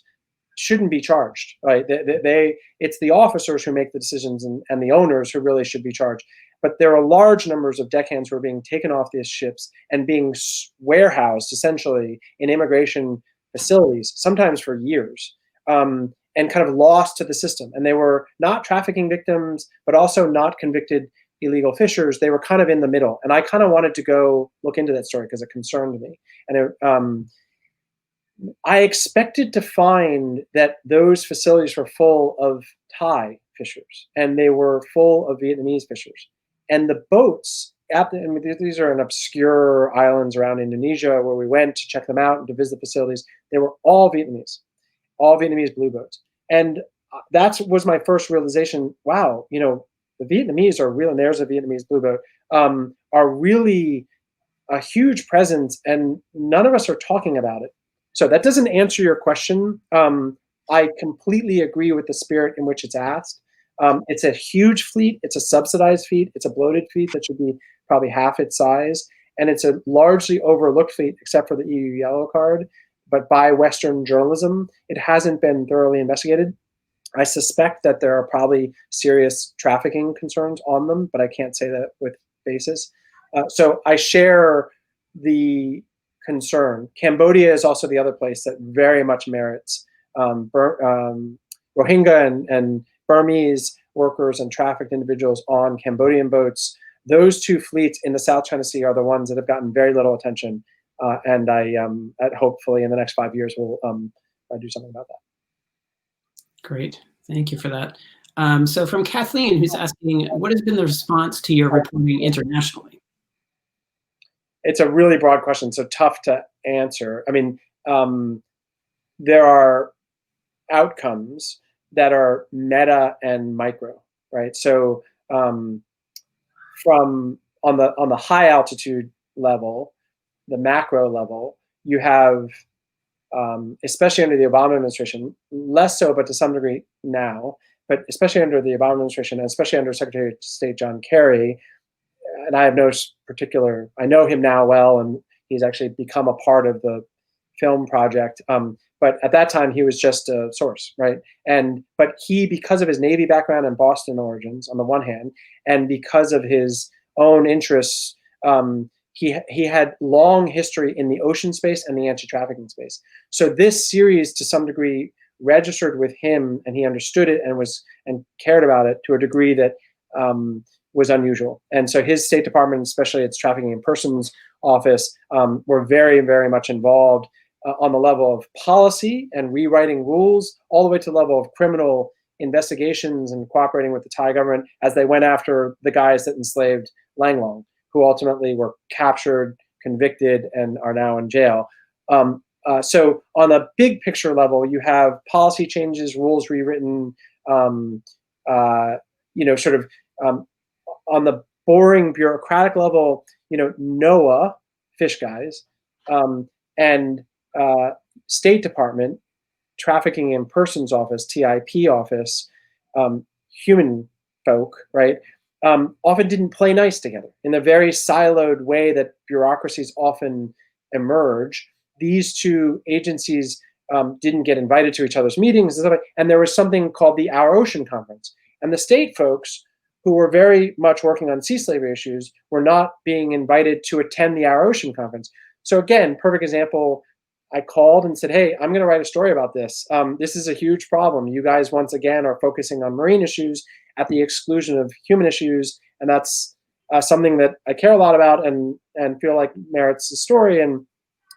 shouldn't be charged, right? It's the officers who make the decisions and the owners who really should be charged. But there are large numbers of deckhands who are being taken off these ships and being warehoused essentially in immigration facilities, sometimes for years, and kind of lost to the system. And they were not trafficking victims, but also not convicted illegal fishers. They were kind of in the middle. And I kind of wanted to go look into that story because it concerned me. And I expected to find that those facilities were full of Thai fishers and they were full of Vietnamese fishers. And the boats, these are in obscure islands around Indonesia where we went to check them out and to visit facilities. They were all Vietnamese blue boats. And that was my first realization. Wow, the Vietnamese are real, and there's a Vietnamese blue boat, are really a huge presence, and none of us are talking about it. So that doesn't answer your question. I completely agree with the spirit in which it's asked. It's a huge fleet. It's a subsidized fleet. It's a bloated fleet that should be probably half its size. And it's a largely overlooked fleet, except for the EU yellow card. But by Western journalism, it hasn't been thoroughly investigated. I suspect that there are probably serious trafficking concerns on them, but I can't say that with basis. So I share the concern. Cambodia is also the other place that very much merits Rohingya and Burmese workers and trafficked individuals on Cambodian boats. Those two fleets in the South China Sea are the ones that have gotten very little attention. And I hopefully in the next 5 years we'll do something about that. Great, thank you for that. So from Kathleen, who's asking, what has been the response to your reporting internationally? It's a really broad question, so tough to answer. I mean, there are outcomes that are meta and micro, right? So from on the high altitude level, the macro level, you have, especially under the Obama administration, less so, but to some degree now, but especially under the Obama administration, and especially under Secretary of State John Kerry, and I have no particular, I know him now well, and he's actually become a part of the film project. But at that time, he was just a source, right? But he, because of his Navy background and Boston origins, on the one hand, and because of his own interests, he had long history in the ocean space and the anti-trafficking space. So this series, to some degree, registered with him, and he understood it and cared about it to a degree that was unusual. And so his State Department, especially its Trafficking in Persons office, were very, very much involved on the level of policy and rewriting rules, all the way to the level of criminal investigations and cooperating with the Thai government as they went after the guys that enslaved Lang Long, who ultimately were captured, convicted, and are now in jail. So on a big picture level, you have policy changes, rules rewritten, sort of on the boring bureaucratic level, NOAA, fish guys, and State Department, Trafficking in Persons Office, TIP office, human folk, right, often didn't play nice together in the very siloed way that bureaucracies often emerge. These two agencies didn't get invited to each other's meetings, and there was something called the Our Ocean Conference. And the state folks, who were very much working on sea slavery issues, were not being invited to attend the Our Ocean Conference. So again, perfect example, I called and said, hey, I'm going to write a story about this. This is a huge problem. You guys, once again, are focusing on marine issues at the exclusion of human issues. And that's something that I care a lot about and feel like merits a story. And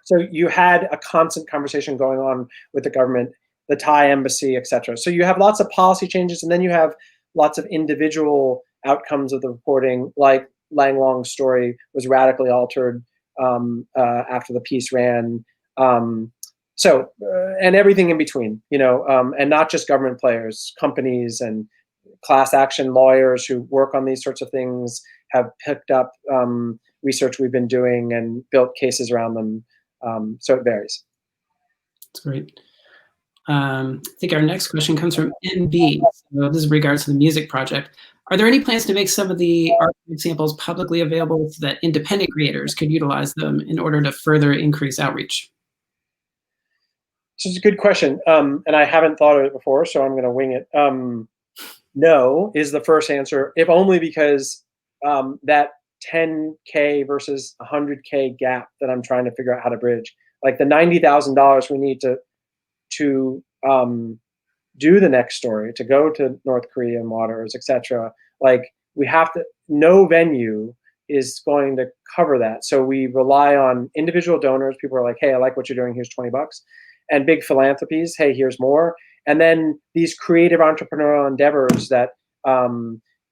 so you had a constant conversation going on with the government, the Thai embassy, et cetera. So you have lots of policy changes, and then you have lots of individual outcomes of the reporting, like Lang Long's story was radically altered after the piece ran. And everything in between, and not just government players, companies and class action lawyers who work on these sorts of things have picked up research we've been doing and built cases around them. So it varies. That's great. I think our next question comes from NB. So this is in regards to the music project. Are there any plans to make some of the art examples publicly available so that independent creators could utilize them in order to further increase outreach? So it's a good question, and I haven't thought of it before, so I'm going to wing it. No is the first answer, if only because that 10K versus 100K gap that I'm trying to figure out how to bridge, like the $90,000 we need to do the next story, to go to North Korean waters, etc. Like we have to, no venue is going to cover that. So we rely on individual donors. People are like, hey, I like what you're doing. Here's $20. And big philanthropies. Hey, here's more. And then these creative entrepreneurial endeavors that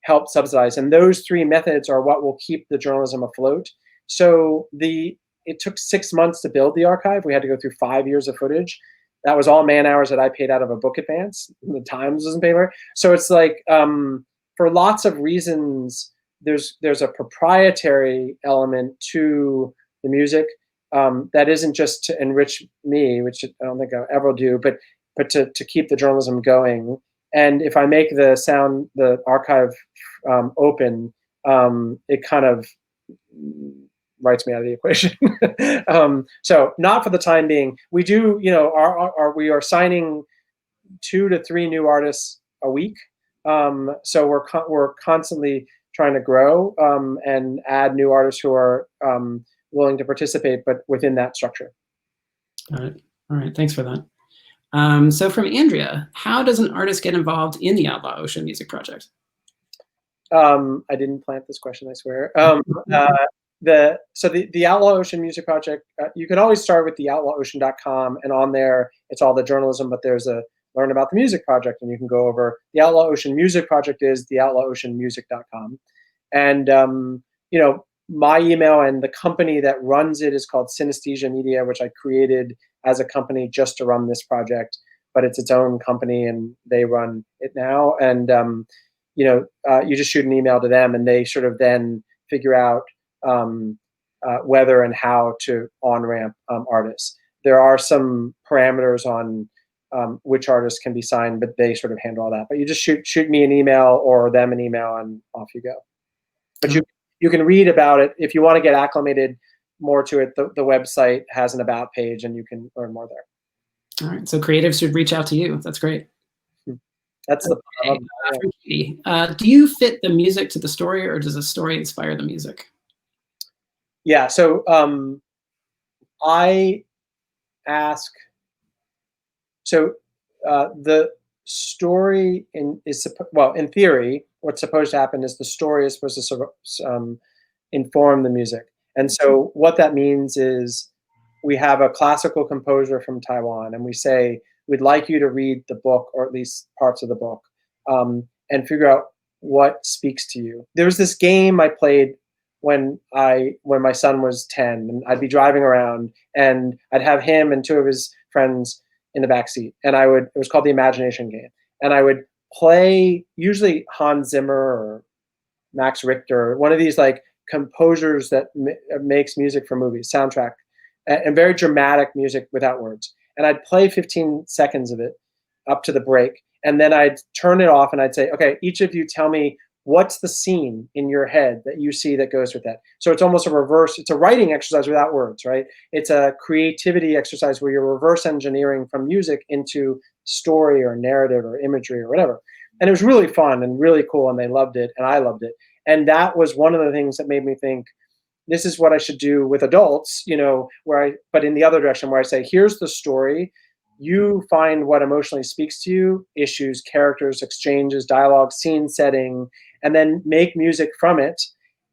help subsidize. And those three methods are what will keep the journalism afloat. So it took 6 months to build the archive. We had to go through 5 years of footage. That was all man hours that I paid out of a book advance. The Times doesn't pay for it. So it's like, for lots of reasons, there's a proprietary element to the music that isn't just to enrich me, which I don't think I'll ever do, but to keep the journalism going. And if I make the archive open, it kind of writes me out of the equation. So not for the time being. We do, we are signing 2 to 3 new artists a week. So we're constantly trying to grow and add new artists who are willing to participate, but within that structure. Got it. All right, thanks for that. So from Andrea, how does an artist get involved in the Outlaw Ocean Music Project? I didn't plant this question, I swear. The Outlaw Ocean Music Project, you can always start with the outlawocean.com, and on there, it's all the journalism, but there's a learn about the music project, and you can go over the Outlaw Ocean Music Project is the outlawoceanmusic.com. And, my email and the company that runs it is called Synesthesia Media, which I created as a company just to run this project, but it's its own company and they run it now. And, you just shoot an email to them and they sort of then figure out whether and how to on-ramp artists. There are some parameters on which artists can be signed, but they sort of handle all that. But you just shoot me an email or them an email and off you go. But you can read about it. If you want to get acclimated more to it, the website has an about page and you can learn more there. All right, so creatives should reach out to you. That's great. That's the from Katie. Do you fit the music to the story, or does the story inspire the music? Yeah, so I ask, the story in theory, what's supposed to happen is the story is supposed to sort of inform the music. And so what that means is we have a classical composer from Taiwan and we say, we'd like you to read the book, or at least parts of the book, and figure out what speaks to you. There was this game I played when my son was 10, and I'd be driving around and I'd have him and 2 of his friends in the back seat, and it was called the Imagination Game, and I would play usually Hans Zimmer or Max Richter, one of these like composers that makes music for movies, soundtrack, and very dramatic music without words. And I'd play 15 seconds of it up to the break, and then I'd turn it off and I'd say, okay, each of you tell me what's the scene in your head that you see that goes with that. So it's almost it's a writing exercise without words, right? It's a creativity exercise where you're reverse engineering from music into story or narrative or imagery or whatever. And it was really fun and really cool, and they loved it and I loved it. And that was one of the things that made me think, this is what I should do with adults, but in the other direction, where I say, here's the story, you find what emotionally speaks to you, issues, characters, exchanges, dialogue, scene setting, and then make music from it.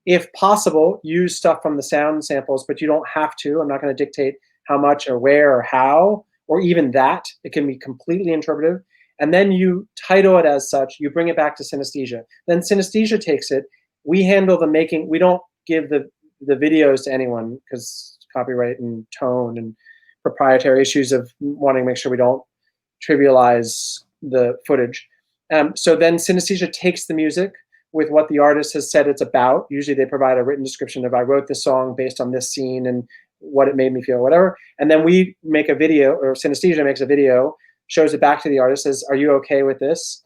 If possible, use stuff from the sound samples, but you don't have to. I'm not going to dictate how much or where or how, or even that. It can be completely interpretive. And then you title it as such, you bring it back to Synesthesia. Then Synesthesia takes it, we handle the making, we don't give the videos to anyone because copyright and tone and proprietary issues of wanting to make sure we don't trivialize the footage. So then Synesthesia takes the music with what the artist has said it's about. Usually they provide a written description of, I wrote this song based on this scene and what it made me feel, whatever. And then we make a video, or Synesthesia makes a video, shows it back to the artist, says, are you okay with this?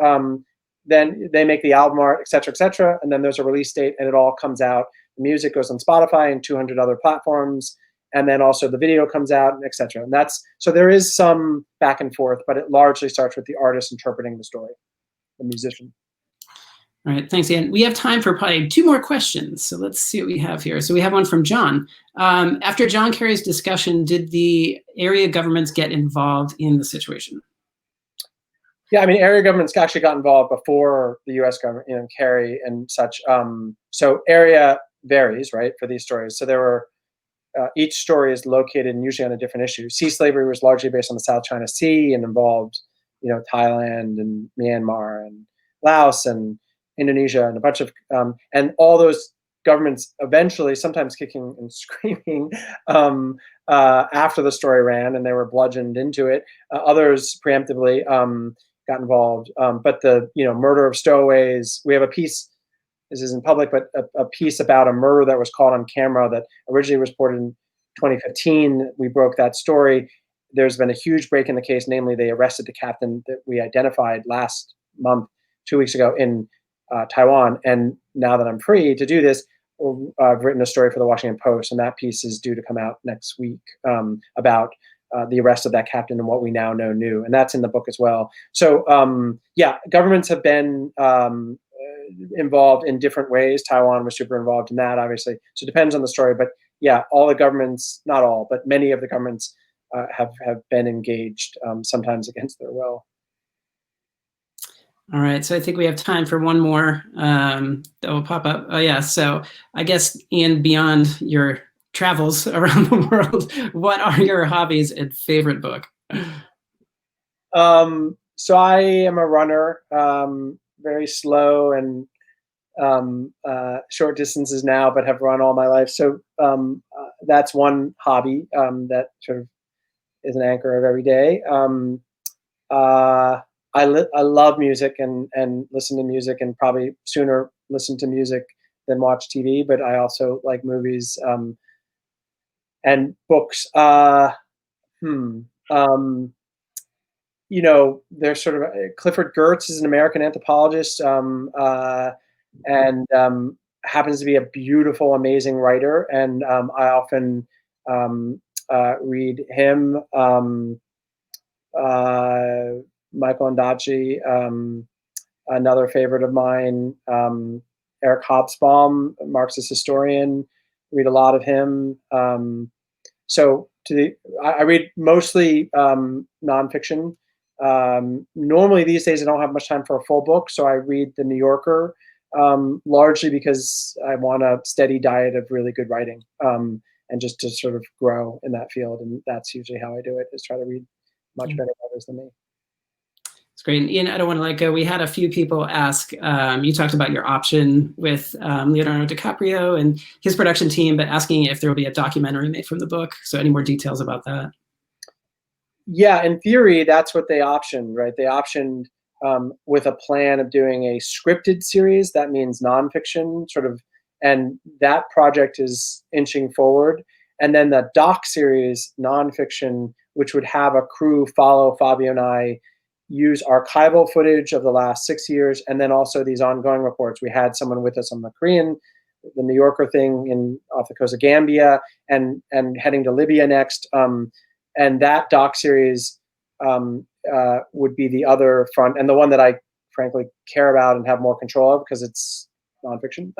Then they make the album art, et cetera, and then there's a release date and it all comes out. The music goes on Spotify and 200 other platforms, and then also the video comes out, et cetera. And so there is some back and forth, but it largely starts with the artist interpreting the story, the musician. All right, thanks, Ian. We have time for probably 2 more questions, so let's see what we have here. So we have one from John. After John Kerry's discussion, did the area governments get involved in the situation? Yeah, I mean, area governments actually got involved before the U.S. government, Kerry and such. So area varies, right, for these stories. So there were, each story is located and usually on a different issue. Sea slavery was largely based on the South China Sea and involved, Thailand and Myanmar and Laos and Indonesia, and a bunch of and all those governments eventually, sometimes kicking and screaming, after the story ran, and they were bludgeoned into it. Others preemptively got involved. But the murder of stowaways, we have a piece. This isn't public, but a piece about a murder that was caught on camera that originally was reported in 2015. We broke that story. There's been a huge break in the case. Namely, they arrested the captain that we identified last month, 2 weeks ago, in Taiwan. And now that I'm free to do this, I've written a story for the Washington Post, and that piece is due to come out next week about the arrest of that captain and what we now know new. And that's in the book as well. So yeah, governments have been involved in different ways. Taiwan was super involved in that, obviously. So it depends on the story. But yeah, all the governments, not all, but many of the governments have been engaged, sometimes against their will. All right, so I think we have time for one more that will pop up. Oh yeah, so I guess, Ian, beyond your travels around the world, what are your hobbies and favorite book? So I am a runner, very slow and short distances now, but have run all my life. So that's one hobby that sort of is an anchor of every day. I love music and listen to music, and probably sooner listen to music than watch TV. But I also like movies and books. There's sort of Clifford Geertz is an American anthropologist, and happens to be a beautiful, amazing writer. And I often read him. Michael Ondaatje, another favorite of mine, Eric Hobsbawm, Marxist historian, read a lot of him. So I read mostly nonfiction. Normally these days I don't have much time for a full book, so I read The New Yorker, largely because I want a steady diet of really good writing, and just to sort of grow in that field. And that's usually how I do it, is try to read much better writers than me. It's great. And Ian, I don't want to let go. We had a few people ask, you talked about your option with Leonardo DiCaprio and his production team, but asking if there will be a documentary made from the book. So any more details about that? Yeah, in theory, that's what they optioned, right? They optioned with a plan of doing a scripted series. That means nonfiction, sort of, and that project is inching forward. And then the doc series, nonfiction, which would have a crew follow Fabio and I, use archival footage of the last 6 years, and then also these ongoing reports. We had someone with us on the New Yorker thing off the coast of Gambia, and heading to Libya next. And that doc series would be the other front, and the one that I frankly care about and have more control of because it's nonfiction.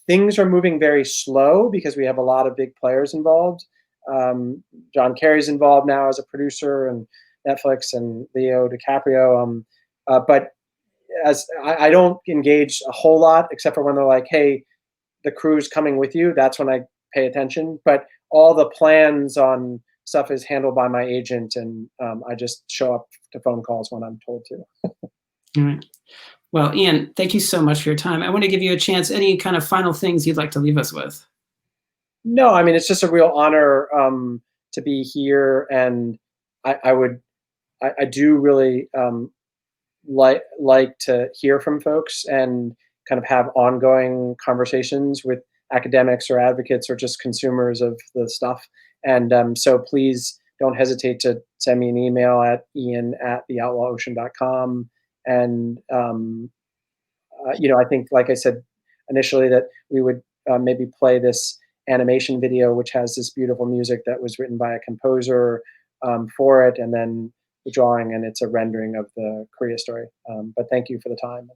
Things are moving very slow because we have a lot of big players involved. John Kerry's involved now as a producer, and Netflix, and Leo DiCaprio. But as I don't engage a whole lot, except for when they're like, "Hey, the crew's coming with you." That's when I pay attention. But all the plans on stuff is handled by my agent, and I just show up to phone calls when I'm told to. All right. Well, Ian, thank you so much for your time. I want to give you a chance. Any kind of final things you'd like to leave us with? No, I mean, it's just a real honor to be here, and I do really like to hear from folks and kind of have ongoing conversations with academics or advocates or just consumers of the stuff. And so please don't hesitate to send me an email at ian@theoutlawocean.com. And I think, like I said initially, that we would maybe play this animation video, which has this beautiful music that was written by a composer for it, and then the drawing, and it's a rendering of the Korea story. But thank you for the time.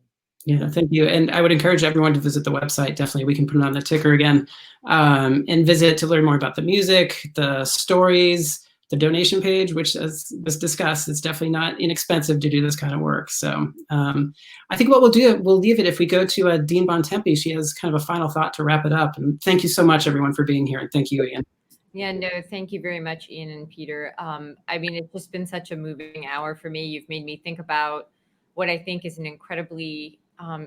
Yeah, thank you. And I would encourage everyone to visit the website. Definitely, we can put it on the ticker again, and visit to learn more about the music, the stories, the donation page, which, as was discussed, it's definitely not inexpensive to do this kind of work. So I think what we'll do, we'll leave it if we go to Dean Bontempi. She has kind of a final thought to wrap it up. And thank you so much, everyone, for being here. And thank you, Ian. Yeah, no, thank you very much, Ian and Peter. I mean, it's just been such a moving hour for me. You've made me think about what I think is an incredibly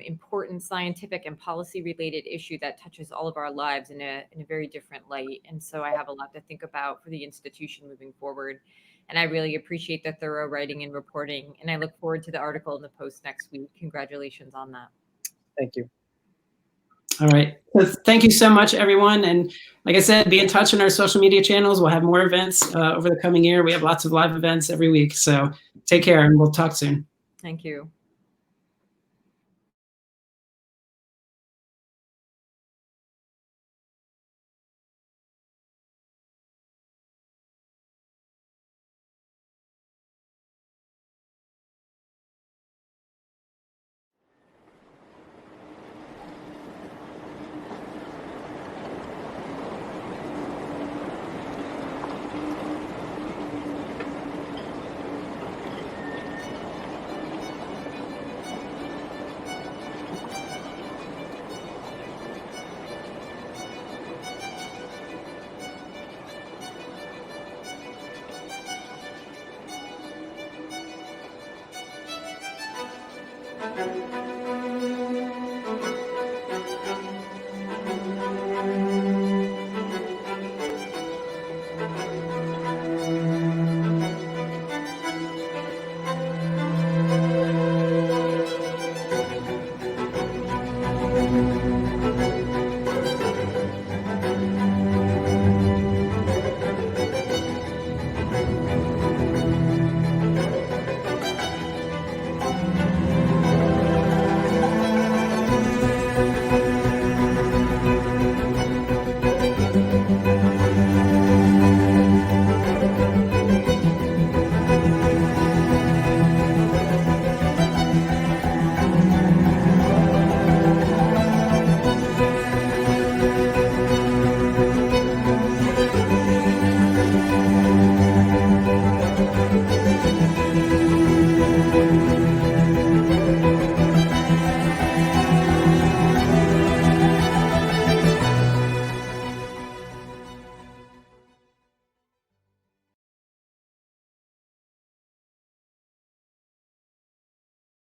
important scientific and policy related issue that touches all of our lives in a very different light. And so I have a lot to think about for the institution moving forward. And I really appreciate the thorough writing and reporting. And I look forward to the article in the Post next week. Congratulations on that. Thank you. All right. So thank you so much, everyone. And like I said, be in touch on our social media channels. We'll have more events over the coming year. We have lots of live events every week. So take care and we'll talk soon. Thank you. Thank you.